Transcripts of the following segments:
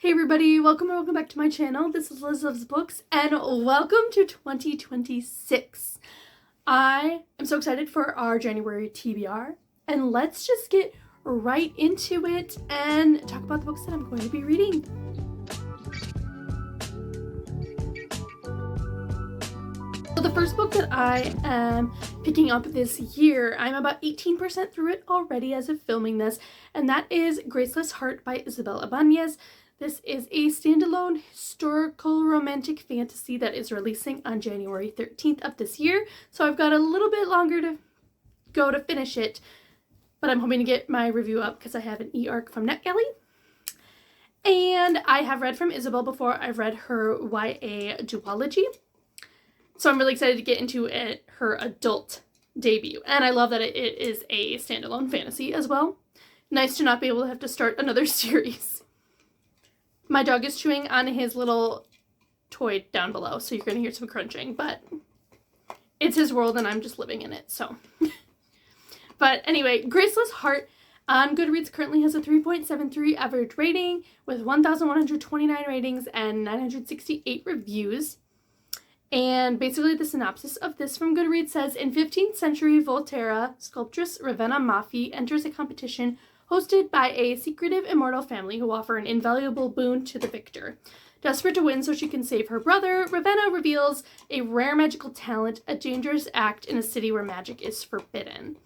Hey everybody, welcome back to my channel. This is Liz Loves Books and welcome to 2026. I am so excited for our January TBR and let's just get right into it and talk about the books that I'm going to be reading. So the first book that I am picking up this year, I'm about 18% through it already as of filming this, and that is Graceless Heart by Isabel Ibanez. This is a standalone historical romantic fantasy that is releasing on January 13th of this year, so I've got a little bit longer to go to finish it, but I'm hoping to get my review up because I have an e-arc from NetGalley. And I have read from Isabel before. I've read her YA duology, so I'm really excited to get into her adult debut, and I love that it is a standalone fantasy as well. Nice to not be able to have to start another series. My dog is chewing on his little toy down below, so you're going to hear some crunching, but it's his world and I'm just living in it, so. But anyway, Graceless Heart on Goodreads currently has a 3.73 average rating with 1,129 ratings and 968 reviews. And basically the synopsis of this from Goodreads says, in 15th century Volterra, sculptress Ravenna Maffei enters a competition hosted by a secretive immortal family who offer an invaluable boon to the victor. Desperate to win so she can save her brother, Ravenna reveals a rare magical talent, a dangerous act in a city where magic is forbidden.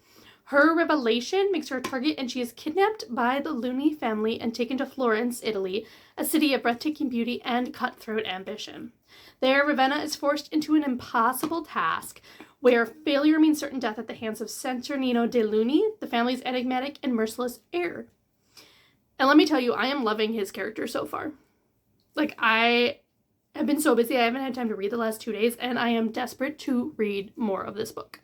Her revelation makes her a target and she is kidnapped by the Luni family and taken to Florence, Italy, a city of breathtaking beauty and cutthroat ambition. There, Ravenna is forced into an impossible task where failure means certain death at the hands of Saturnino de Luni, the family's enigmatic and merciless heir. And let me tell you, I am loving his character so far. Like, I have been so busy, I haven't had time to read the last 2 days, and I am desperate to read more of this book.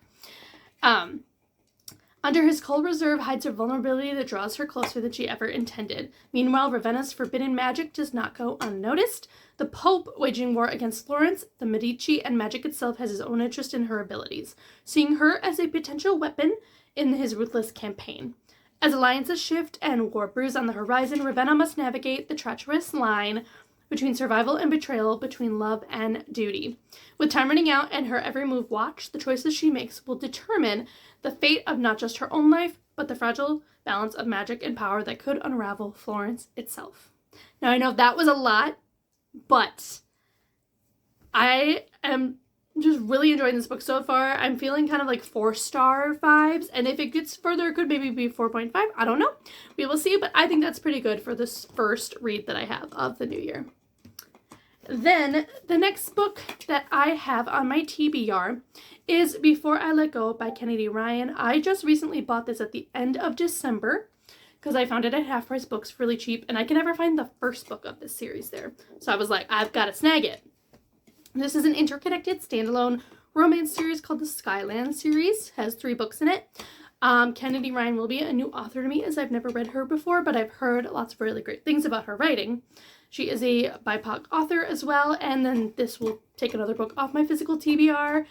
Under his cold reserve hides a vulnerability that draws her closer than she ever intended. Meanwhile, Ravenna's forbidden magic does not go unnoticed. The Pope, waging war against Florence, the Medici, and magic itself, has his own interest in her abilities, seeing her as a potential weapon in his ruthless campaign. As alliances shift and war brews on the horizon, Ravenna must navigate the treacherous line between survival and betrayal, between love and duty. With time running out and her every move watched, the choices she makes will determine the fate of not just her own life, but the fragile balance of magic and power that could unravel Florence itself. Now, I know that was a lot, but I am just really enjoying this book so far. I'm feeling kind of like 4-star vibes, and if it gets further, it could maybe be 4.5. I don't know. We will see, but I think that's pretty good for this first read that I have of the new year. Then, the next book that I have on my TBR is Before I Let Go by Kennedy Ryan. I just recently bought this at the end of December because I found it at Half Price Books really cheap, and I can never find the first book of this series there. So I was like, I've got to snag it. This is an interconnected standalone romance series called the Skyland series. It has 3 books in it. Kennedy Ryan will be a new author to me as I've never read her before, but I've heard lots of really great things about her writing. She is a BIPOC author as well, and then this will take another book off my physical TBR.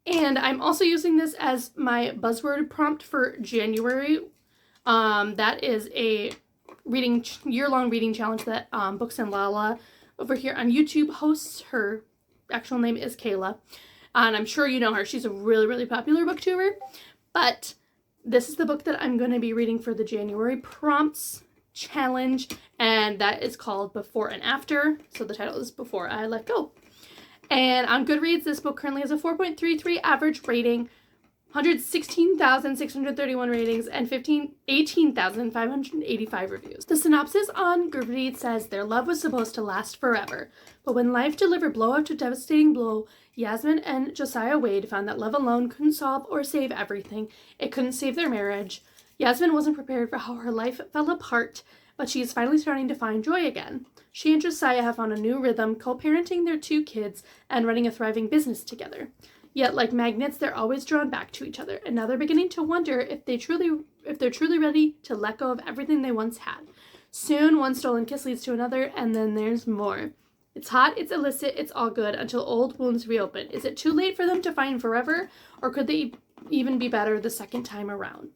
And I'm also using this as my buzzword prompt for January. That is a year-long reading challenge that Books and Lala over here on YouTube hosts. Her actual name is Kayla, and I'm sure you know her. She's a really, really popular booktuber. But this is the book that I'm going to be reading for the January prompts challenge, and that is called Before and After. So the title is Before I Let Go. And on Goodreads, this book currently has a 4.33 average rating, 116,631 ratings, and 18,585 reviews. The synopsis on Goodreads says their love was supposed to last forever, but when life delivered blow after devastating blow, Yasmin and Josiah Wade found that love alone couldn't solve or save everything. It couldn't save their marriage. Yasmin wasn't prepared for how her life fell apart, but she is finally starting to find joy again. She and Josiah have found a new rhythm, co-parenting their 2 kids and running a thriving business together. Yet, like magnets, they're always drawn back to each other, and now they're beginning to wonder if they're truly ready to let go of everything they once had. Soon, one stolen kiss leads to another, and then there's more. It's hot, it's illicit, it's all good, until old wounds reopen. Is it too late for them to find forever, or could they even be better the second time around?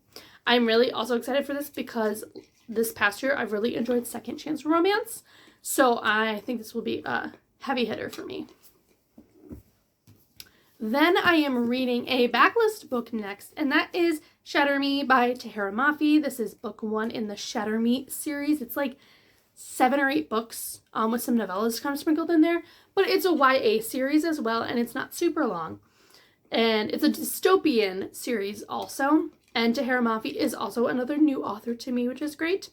I'm really also excited for this because this past year, I've really enjoyed second chance romance. So I think this will be a heavy hitter for me. Then I am reading a backlist book next, and that is Shatter Me by Tahira Mafi. This is book 1 in the Shatter Me series. It's like 7 or 8 books with some novellas kind of sprinkled in there, but it's a YA series as well, and it's not super long. And it's a dystopian series also, and Tahira Mafi is also another new author to me, which is great.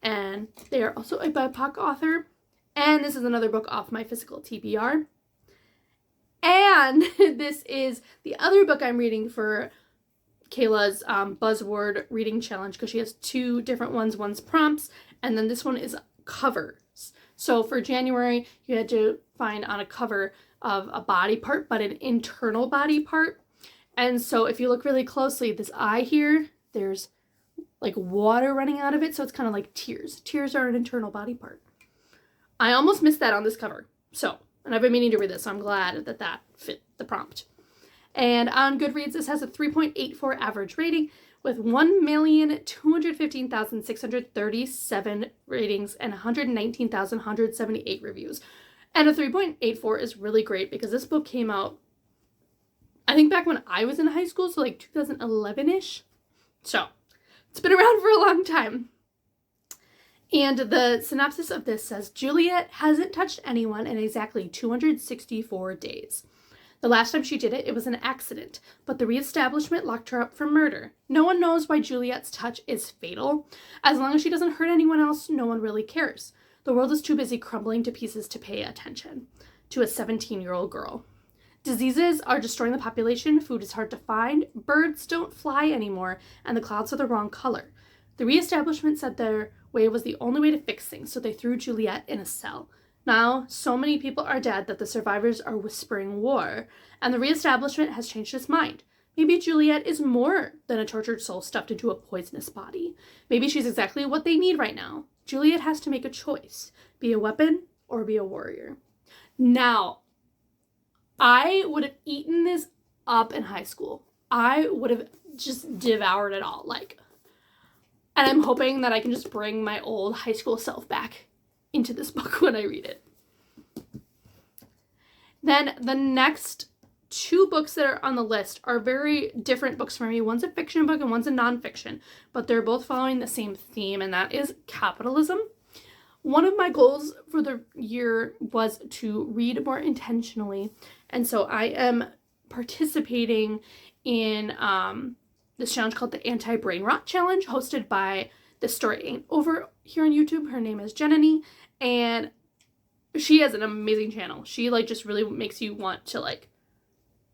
And they are also a BIPOC author, and this is another book off my physical TBR. And this is the other book I'm reading for Kayla's Buzzword Reading Challenge, because she has 2 different ones. One's prompts, and then this one is covers. So for January, you had to find on a cover of a body part, but an internal body part. And so if you look really closely, this eye here, there's like water running out of it, so it's kind of like tears. Tears are an internal body part. I almost missed that on this cover. And I've been meaning to read this, so I'm glad that that fit the prompt. And on Goodreads, this has a 3.84 average rating with 1,215,637 ratings and 119,178 reviews. And a 3.84 is really great because this book came out, I think, back when I was in high school, so like 2011-ish. So it's been around for a long time. And the synopsis of this says, Juliet hasn't touched anyone in exactly 264 days. The last time she did it, it was an accident, but the reestablishment locked her up for murder. No one knows why Juliet's touch is fatal. As long as she doesn't hurt anyone else, no one really cares. The world is too busy crumbling to pieces to pay attention to a 17-year-old girl. Diseases are destroying the population, food is hard to find, birds don't fly anymore, and the clouds are the wrong color. The reestablishment said their way was the only way to fix things, so they threw Juliet in a cell. Now, so many people are dead that the survivors are whispering war, and the reestablishment has changed its mind. Maybe Juliet is more than a tortured soul stuffed into a poisonous body. Maybe she's exactly what they need right now. Juliet has to make a choice. Be a weapon or be a warrior. Now, I would have eaten this up in high school. I would have just devoured it all, and I'm hoping that I can just bring my old high school self back into this book when I read it. Then the next 2 books that are on the list are very different books for me. One's a fiction book and one's a nonfiction, but they're both following the same theme, and that is capitalism. One of my goals for the year was to read more intentionally, and so I am participating in this challenge called the Anti-Brain Rot Challenge, hosted by This Story Ain't Over here on YouTube. Her name is Jenny, and she has an amazing channel. She just really makes you want to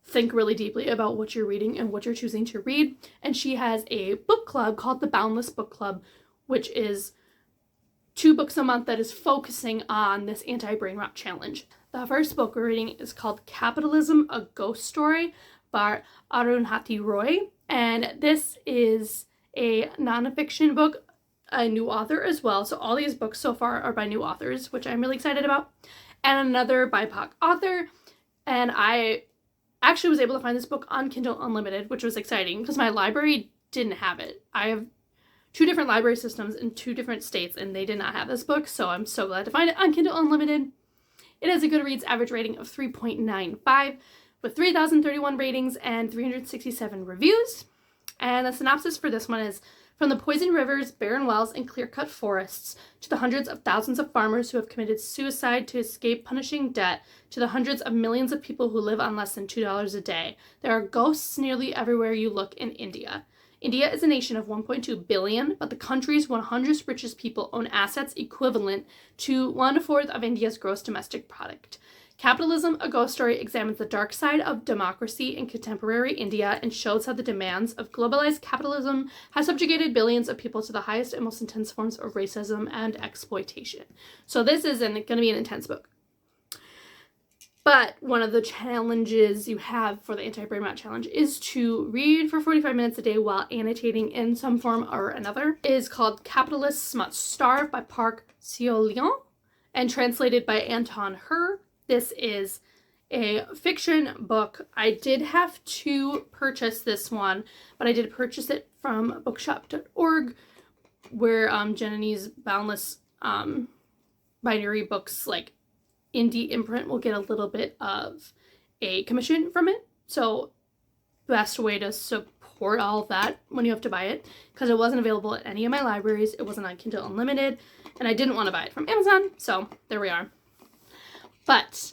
think really deeply about what you're reading and what you're choosing to read. And she has a book club called the Boundless Book Club, which is 2 books a month that is focusing on this Anti-Brain Rot Challenge. The first book we're reading is called Capitalism, A Ghost Story by Arundhati Roy. And this is a nonfiction book, a new author as well. So all these books so far are by new authors, which I'm really excited about. And another BIPOC author. And I actually was able to find this book on Kindle Unlimited, which was exciting because my library didn't have it. I have 2 different library systems in 2 different states, and they did not have this book, so I'm so glad to find it on Kindle Unlimited. It has a Goodreads average rating of 3.95 with 3,031 ratings and 367 reviews. And the synopsis for this one is, from the poisoned rivers, barren wells, and clear-cut forests, to the hundreds of thousands of farmers who have committed suicide to escape punishing debt, to the hundreds of millions of people who live on less than $2 a day, there are ghosts nearly everywhere you look in India. India is a nation of 1.2 billion, but the country's 100 richest people own assets equivalent to 1/4 of India's gross domestic product. Capitalism, A Ghost Story examines the dark side of democracy in contemporary India and shows how the demands of globalized capitalism has subjugated billions of people to the highest and most intense forms of racism and exploitation. So this isn't going to be an intense book. But one of the challenges you have for the Anti-Brain Rot Challenge is to read for 45 minutes a day while annotating in some form or another. It is called Capitalists Must Starve by Park Seo-leon and translated by Anton Her. This is a fiction book. I did have to purchase this one, but I did purchase it from bookshop.org where Jenny's Boundless binary books, like indie imprint, will get a little bit of a commission from it. So best way to support all of that when you have to buy it, because it wasn't available at any of my libraries. It wasn't on Kindle Unlimited, and I didn't want to buy it from Amazon, so there we are. But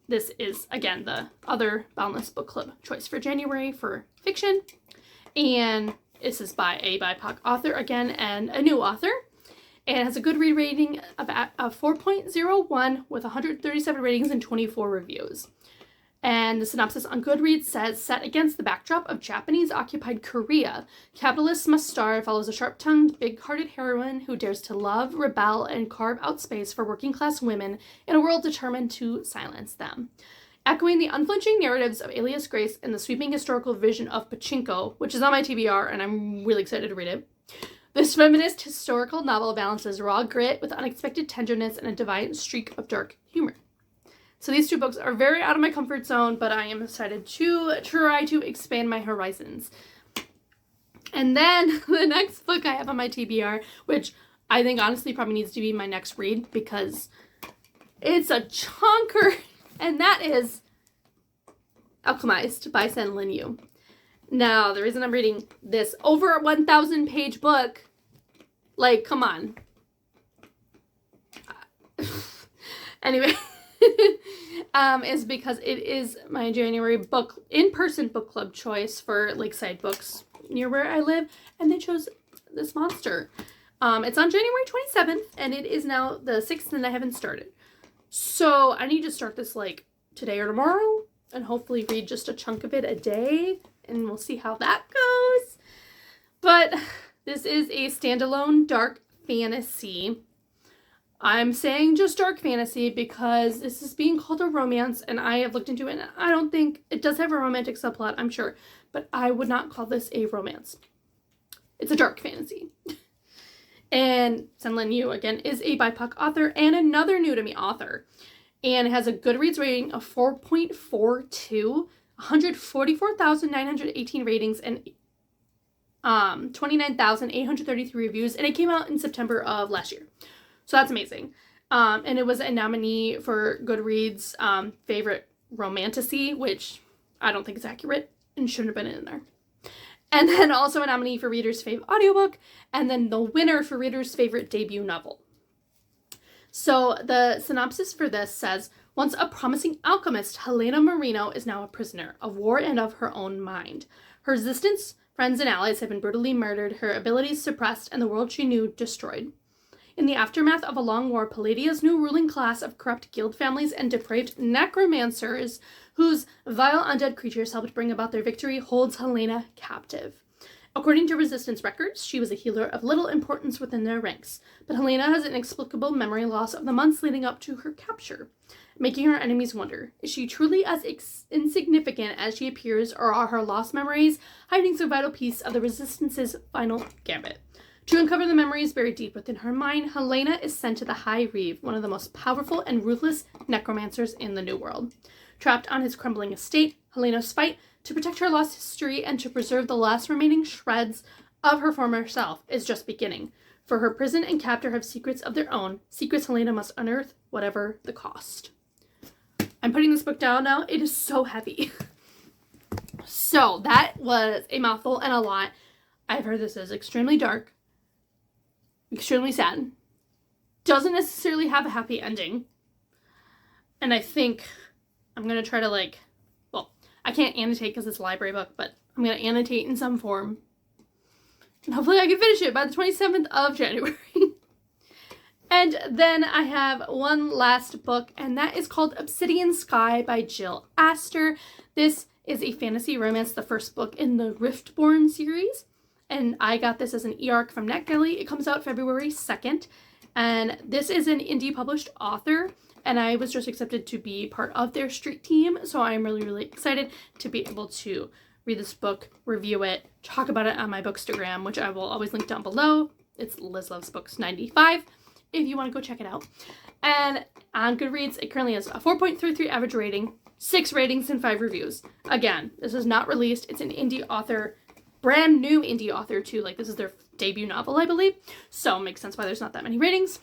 this is, again, the other Boundless Book Club choice for January for fiction. And this is by a BIPOC author, again, and a new author. And it has a good read rating of 4.01 with 137 ratings and 24 reviews. And the synopsis on Goodreads says, set against the backdrop of Japanese-occupied Korea, Capitalists Must Starve follows a sharp-tongued, big-hearted heroine who dares to love, rebel, and carve out space for working-class women in a world determined to silence them. Echoing the unflinching narratives of Alias Grace and the sweeping historical vision of Pachinko, which is on my TBR, and I'm really excited to read it, this feminist historical novel balances raw grit with unexpected tenderness and a defiant streak of dark humor. So these two books are very out of my comfort zone, but I am excited to try to expand my horizons. And then the next book I have on my TBR, which I think honestly probably needs to be my next read because it's a chunker, and that is Alchemized by Sen Lin Yu. Now, the reason I'm reading this over 1,000 page book, like, come on. Anyway, is because it is my January in-person book club choice for Lakeside Books near where I live, and they chose this monster. It's on January 27th, and it is now the 6th, and I haven't started. So I need to start this like today or tomorrow, and hopefully read just a chunk of it a day, and we'll see how that goes. But this is a standalone dark fantasy. I'm saying just dark fantasy because this is being called a romance, and I have looked into it, and I don't think it does have a romantic subplot, I'm sure, but I would not call this a romance. It's a dark fantasy. And Sen Lin Yu, again, is a BIPOC author and another new to me author, and it has a Goodreads rating of 4.42, 144,918 ratings, and 29,833 reviews, and it came out in September of last year. So that's amazing. And it was a nominee for Goodreads favorite romantasy, which I don't think is accurate and shouldn't have been in there. And then also a nominee for Reader's Fave Audiobook, and then the winner for Reader's Favorite Debut Novel. So the synopsis for this says, once a promising alchemist, Helena Marino is now a prisoner of war and of her own mind. Her resistance, friends, and allies have been brutally murdered, her abilities suppressed, and the world she knew destroyed. In the aftermath of a long war, Palladia's new ruling class of corrupt guild families and depraved necromancers, whose vile undead creatures helped bring about their victory, holds Helena captive. According to Resistance records, she was a healer of little importance within their ranks, but Helena has inexplicable memory loss of the months leading up to her capture, making her enemies wonder, is she truly as insignificant as she appears, or are her lost memories hiding some vital piece of the Resistance's final gambit? To uncover the memories buried deep within her mind, Helena is sent to the High Reeve, one of the most powerful and ruthless necromancers in the New World. Trapped on his crumbling estate, Helena's fight to protect her lost history and to preserve the last remaining shreds of her former self is just beginning. For her prison and captor have secrets of their own, secrets Helena must unearth, whatever the cost. I'm putting this book down now. It is so heavy. So that was a mouthful and a lot. I've heard this is extremely dark, extremely sad, doesn't necessarily have a happy ending, and I think I'm going to try to I can't annotate because it's a library book, but I'm going to annotate in some form, and hopefully I can finish it by the 27th of January. And then I have one last book, and that is called Obsidian Sky by Jill Astor. This is a fantasy romance, the first book in the Riftborn series. And I got this as an e-arc from NetGalley. It comes out February 2nd. And this is an indie published author. And I was just accepted to be part of their street team. So I'm really, really excited to be able to read this book, review it, talk about it on my Bookstagram, which I will always link down below. It's Liz Loves Books 95 if you want to go check it out. And on Goodreads, it currently has a 4.33 average rating, 6 ratings, and 5 reviews. Again, this is not released. It's an indie author brand new indie author too. Like, this is their debut novel, I believe. So it makes sense why there's not that many ratings.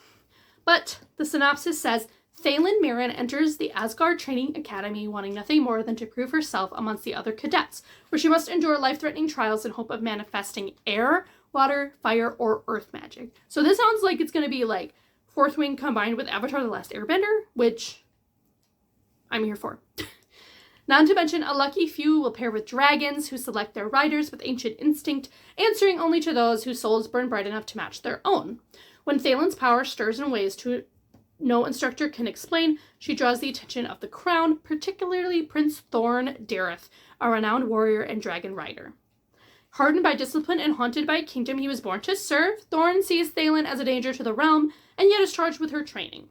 But the synopsis says, Thaylen Mirren enters the Asgard Training Academy wanting nothing more than to prove herself amongst the other cadets, where she must endure life-threatening trials in hope of manifesting air, water, fire, or earth magic. So this sounds like it's going to be like Fourth Wing combined with Avatar: The Last Airbender, which I'm here for. Not to mention, a lucky few will pair with dragons who select their riders with ancient instinct, answering only to those whose souls burn bright enough to match their own. When Thalen's power stirs in ways no instructor can explain, she draws the attention of the crown, particularly Prince Thorn Dareth, a renowned warrior and dragon rider. Hardened by discipline and haunted by a kingdom he was born to serve, Thorn sees Thaylen as a danger to the realm, and yet is charged with her training.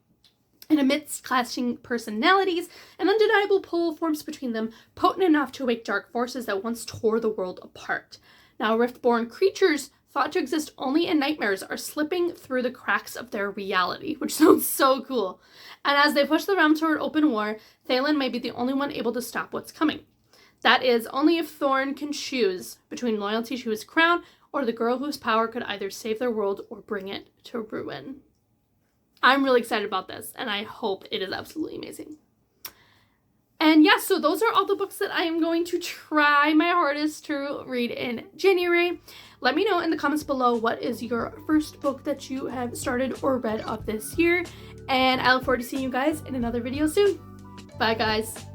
And amidst clashing personalities, an undeniable pull forms between them, potent enough to awake dark forces that once tore the world apart. Now, rift-born creatures thought to exist only in nightmares are slipping through the cracks of their reality, which sounds so cool. And as they push the realm toward open war, Thaylen may be the only one able to stop what's coming. That is, only if Thorn can choose between loyalty to his crown or the girl whose power could either save their world or bring it to ruin. I'm really excited about this, and I hope it is absolutely amazing. And yeah, so those are all the books that I am going to try my hardest to read in January. Let me know in the comments below what is your first book that you have started or read of this year. And I look forward to seeing you guys in another video soon. Bye, guys.